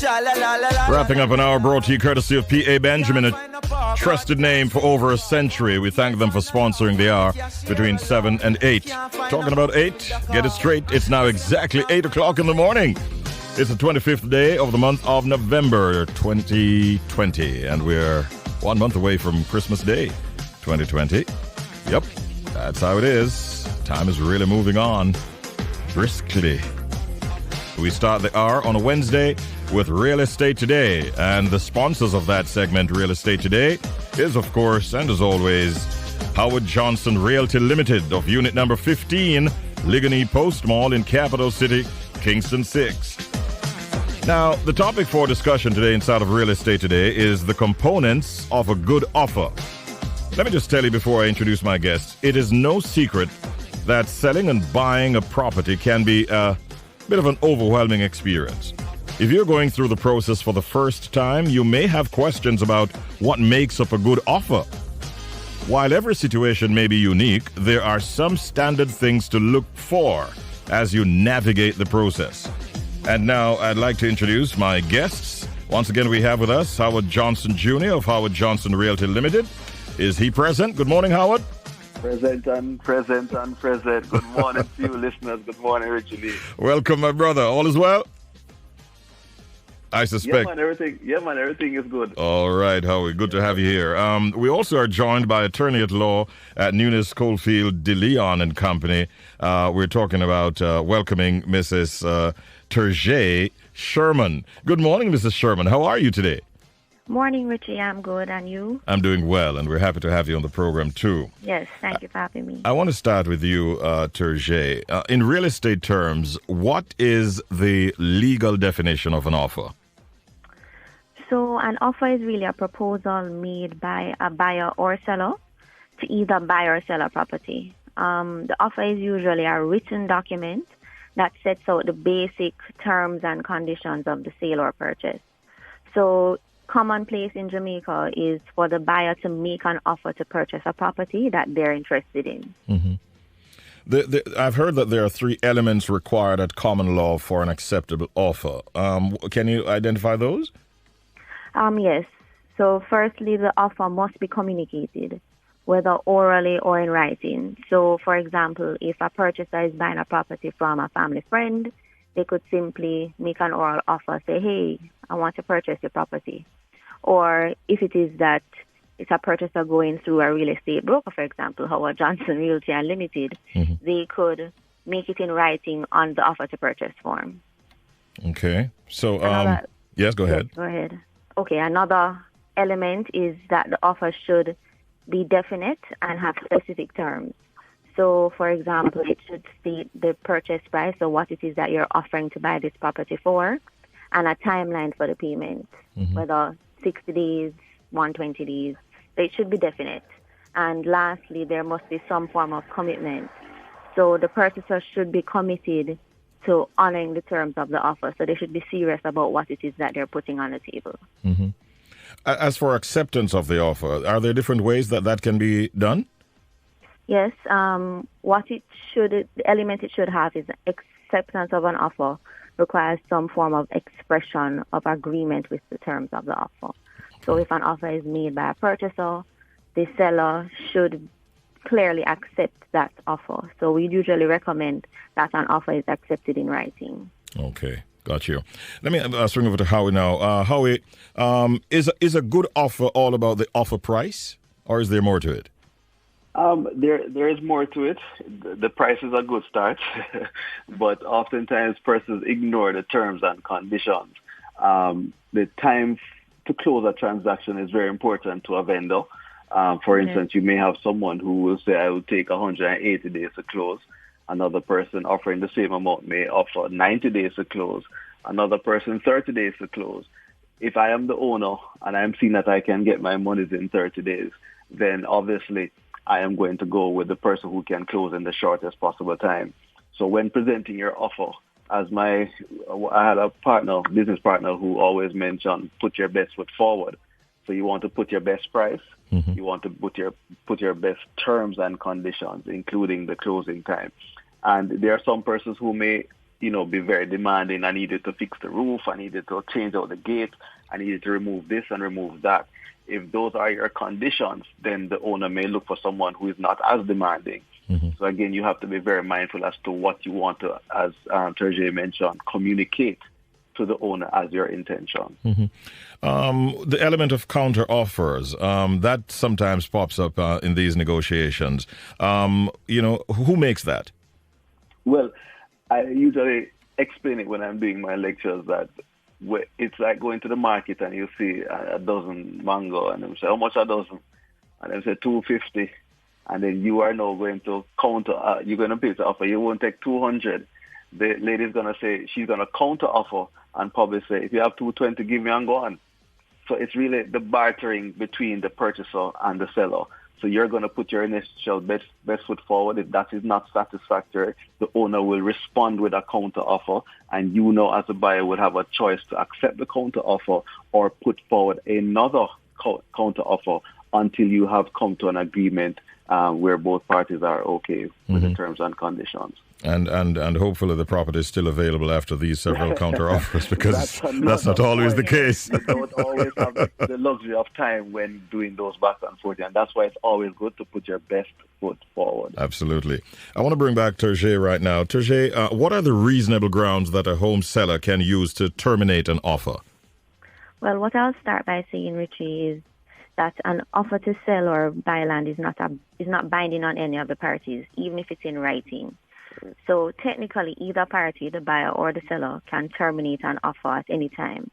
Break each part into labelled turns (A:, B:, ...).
A: Wrapping up an hour brought to you courtesy of P.A. Benjamin, a trusted name for over a century. We thank them for sponsoring the hour between 7 and 8. Talking about 8, get it straight, it's now exactly 8 o'clock in the morning. It's the 25th day of the month of November 2020, and we're 1 month away from Christmas Day 2020. Yep, that's how it is. Time is really moving on briskly. We start the hour on a Wednesday with Real Estate Today, and the sponsors of that segment, Real Estate Today, is of course, and as always, Howard Johnson Realty Limited of unit number 15, Ligonier Post Mall in Capital City, Kingston 6. Now, the topic for discussion today inside of Real Estate Today is the components of a good offer. Let me just tell you before I introduce my guests, it is no secret that selling and buying a property can be a bit of an overwhelming experience. If you're going through the process for the first time, you may have questions about what makes up a good offer. While every situation may be unique, there are some standard things to look for as you navigate the process. And now I'd like to introduce my guests. Once again, we have with us Howard Johnson Jr. of Howard Johnson Realty Limited. Is he present? Good morning, Howard.
B: Present. Good morning to you, listeners. Good morning, Richie Lee.
A: Welcome, my brother. All is well? I suspect.
B: Yeah, man, everything is good.
A: All right, Howard. Good to have you here. We also are joined by attorney at law at Nunes Coalfield de Leon and Company. We're talking about welcoming Mrs. Terje Sherman. Good morning, Mrs. Sherman. How are you today?
C: Morning, Richie. I'm good. And you?
A: I'm doing well, and we're happy to have you on the program, too.
C: Yes, thank you for having me.
A: I want to start with you, Terje. In real estate terms, what is the legal definition of an offer?
C: So an offer is really a proposal made by a buyer or seller to either buy or sell a property. The offer is usually a written document that sets out the basic terms and conditions of the sale or purchase. So commonplace in Jamaica is for the buyer to make an offer to purchase a property that they're interested in.
A: Mm-hmm. I've heard that there are 3 elements required at common law for an acceptable offer. Can you identify those?
C: Yes. So firstly, the offer must be communicated, whether orally or in writing. So, for example, if a purchaser is buying a property from a family friend, they could simply make an oral offer, say, hey, I want to purchase your property. Or if it is that it's a purchaser going through a real estate broker, for example, Howard Johnson Realty Limited, they could make it in writing on the offer to purchase form.
A: Okay. So, yes, go ahead.
C: Yes, go ahead. Okay, another element is that the offer should be definite and have specific terms. So, for example, it should state the purchase price, so what it is that you're offering to buy this property for, and a timeline for the payment, whether 60 days, 120 days. So it should be definite. And lastly, there must be some form of commitment. So the purchaser should be committed to honoring the terms of the offer. So they should be serious about what it is that they're putting on the table.
A: Mm-hmm. As for acceptance of the offer, are there different ways that can be done?
C: Yes. The element it should have is acceptance of an offer requires some form of expression of agreement with the terms of the offer. So if an offer is made by a purchaser, the seller should clearly accept that offer. So we usually recommend that an offer is accepted in writing. Okay,
A: got you. Let me swing over to Howie now. Howie, is a good offer all about the offer price, or is there more to it?
B: There is more to it. The price is a good start, but oftentimes persons ignore the terms and conditions. The time to close a transaction is very important to a vendor. For instance, you may have someone who will say, I will take 180 days to close. Another person offering the same amount may offer 90 days to close. Another person 30 days to close. If I am the owner and I'm seeing that I can get my monies in 30 days, then obviously I am going to go with the person who can close in the shortest possible time. So when presenting your offer, I had a business partner who always mentioned, put your best foot forward. So you want to put your best price. You want to put your best terms and conditions, including the closing time. And there are some persons who may be very demanding. I needed to fix the roof. I needed to change out the gate. I needed to remove this and remove that. If those are your conditions, then the owner may look for someone who is not as demanding.
A: Mm-hmm.
B: So again, you have to be very mindful as to what you want to, as Terje mentioned, communicate to the owner as your intention.
A: Mm-hmm. The element of counter offers, that sometimes pops up in these negotiations. Who makes that?
B: Well, I usually explain it when I'm doing my lectures that it's like going to the market and you see a dozen mango and they say, how much a dozen? And they say $250. And then you are now going to counter, you're going to pay the offer. You won't take 200. The lady's going to say, she's going to counter offer and probably say, if you have 220, give me and go on. So it's really the bartering between the purchaser and the seller. So you're going to put your initial best foot forward. If that is not satisfactory, the owner will respond with a counter offer, and you know as a buyer would have a choice to accept the counter offer or put forward another counter offer until you have come to an agreement where both parties are okay with the terms and conditions.
A: And hopefully the property is still available after these several counter offers, because that's not always the case.
B: You don't always have the luxury of time when doing those back and forth, and that's why it's always good to put your best foot forward.
A: Absolutely. I want to bring back Terje right now. Terje, what are the reasonable grounds that a home seller can use to terminate an offer?
C: Well, what I'll start by saying, Richie, is that an offer to sell or buy land is not binding on any of the parties, even if it's in writing. So technically, either party, the buyer or the seller, can terminate an offer at any time.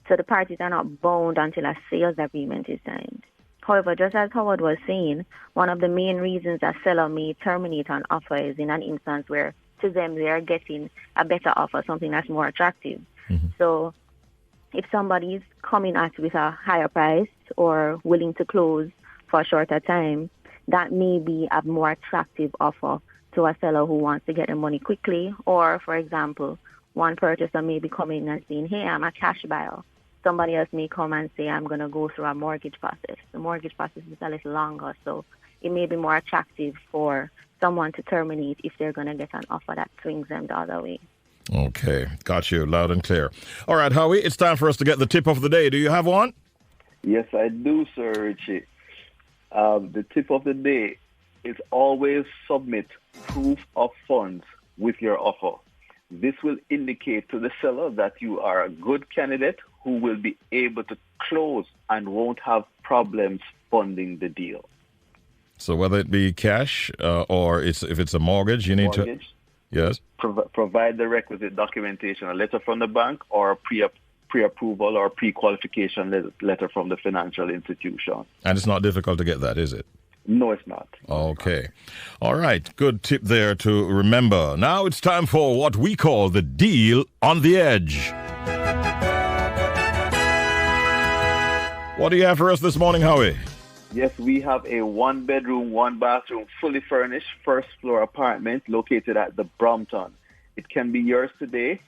C: So the parties are not bound until a sales agreement is signed. However, just as Howard was saying, one of the main reasons a seller may terminate an offer is in an instance where to them they are getting a better offer, something that's more attractive.
A: Mm-hmm.
C: So if somebody is coming at with a higher price or willing to close for a shorter time, that may be a more attractive offer to a seller who wants to get the money quickly. Or, for example, one purchaser may be coming and saying, hey, I'm a cash buyer. Somebody else may come and say, I'm going to go through a mortgage process. The mortgage process is a little longer, so it may be more attractive for someone to terminate if they're going to get an offer that swings them the other way.
A: Okay, got you loud and clear. All right, Howie, it's time for us to get the tip of the day. Do you have one?
B: Yes, I do, Sir Richie. The tip of the day is always submit proof of funds with your offer. This will indicate to the seller that you are a good candidate who will be able to close and won't have problems funding the deal.
A: So whether it be cash or if it's a mortgage, you need to... Yes.
B: Provide the requisite documentation, a letter from the bank or a pre-approval or pre-qualification letter from the financial institution.
A: And it's not difficult to get that, is it?
B: No, it's not.
A: Okay. All right. Good tip there to remember. Now it's time for what we call the deal on the edge. What do you have for us this morning, Howie?
B: Yes, we have a 1-bedroom, 1-bathroom, fully furnished first-floor apartment located at the Brompton. It can be yours today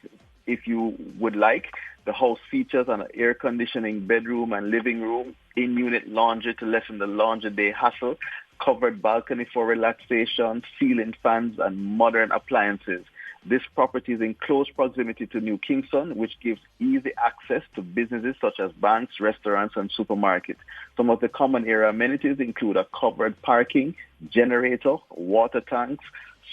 B: if you would like. The house features an air conditioning bedroom and living room, in-unit laundry to lessen the laundry day hassle, covered balcony for relaxation, ceiling fans, and modern appliances. This property is in close proximity to New Kingston, which gives easy access to businesses such as banks, restaurants, and supermarkets. Some of the common area amenities include a covered parking, generator, water tanks,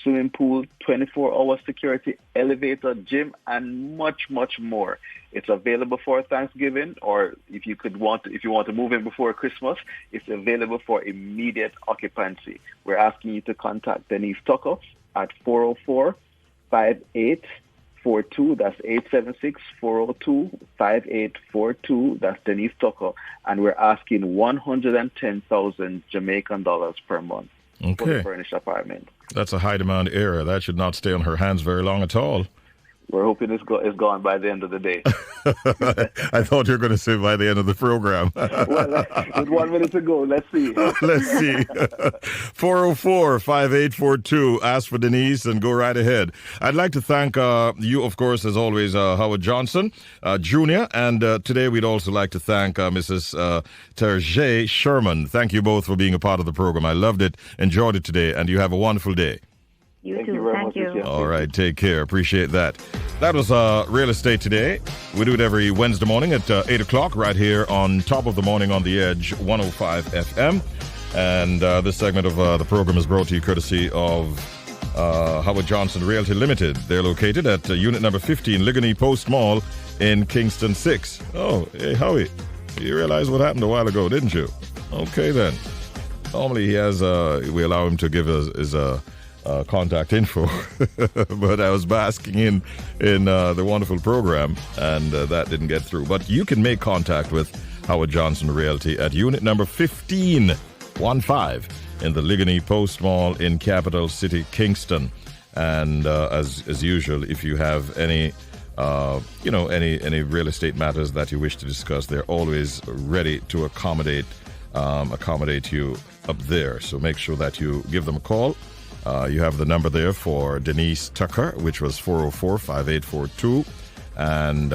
B: swimming pool, 24-hour security, elevator, gym, and much, much more. It's available for Thanksgiving, or if you want to move in before Christmas, it's available for immediate occupancy. We're asking you to contact Denise Tucker at 404-5842. That's 876-402-5842. That's Denise Tucker. And we're asking 110,000 Jamaican dollars per month for the furnished apartment.
A: That's a high demand area. That should not stay on her hands very long at all.
B: We're hoping it's gone by the end of the day.
A: I thought you were going to say by the end of the program.
B: Well, with 1 minute to go. Let's see.
A: Let's see. 404-5842. Ask for Denise and go right ahead. I'd like to thank you, of course, as always, Howard Johnson Jr. And today we'd also like to thank Mrs. Terje Sherman. Thank you both for being a part of the program. I loved it, enjoyed it today, and you have a wonderful day.
C: You
B: Thank
C: too.
B: you very much.
C: Thank you.
A: All right, take care. Appreciate that. That was Real Estate Today. We do it every Wednesday morning at 8 o'clock right here on Top of the Morning on the Edge 105 FM. And this segment of the program is brought to you courtesy of Howard Johnson Realty Limited. They're located at unit number 15, Ligonier Post Mall in Kingston 6. Oh, hey, Howie, you realized what happened a while ago, didn't you? Okay, then. Normally he has, we allow him to give his contact info, but I was basking in the wonderful program, and that didn't get through. But you can make contact with Howard Johnson Realty at unit number 15 in the Ligonier Post Mall in Capital City, Kingston. And as usual, if you have any any real estate matters that you wish to discuss, they're always ready to accommodate you up there. So make sure that you give them a call. You have the number there for Denise Tucker, which was 404-5842. And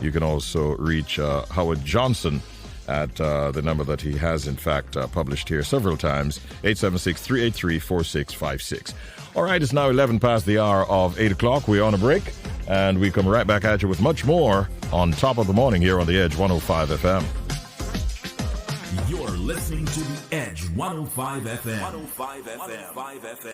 A: you can also reach Howard Johnson at the number that he has, in fact, published here several times, 876-383-4656. All right, it's now 11 past the hour of 8 o'clock. We're on a break, and we come right back at you with much more on Top of the Morning here on the Edge 105 FM.
D: You're listening to the Edge 105 FM. 105 FM. 105 FM.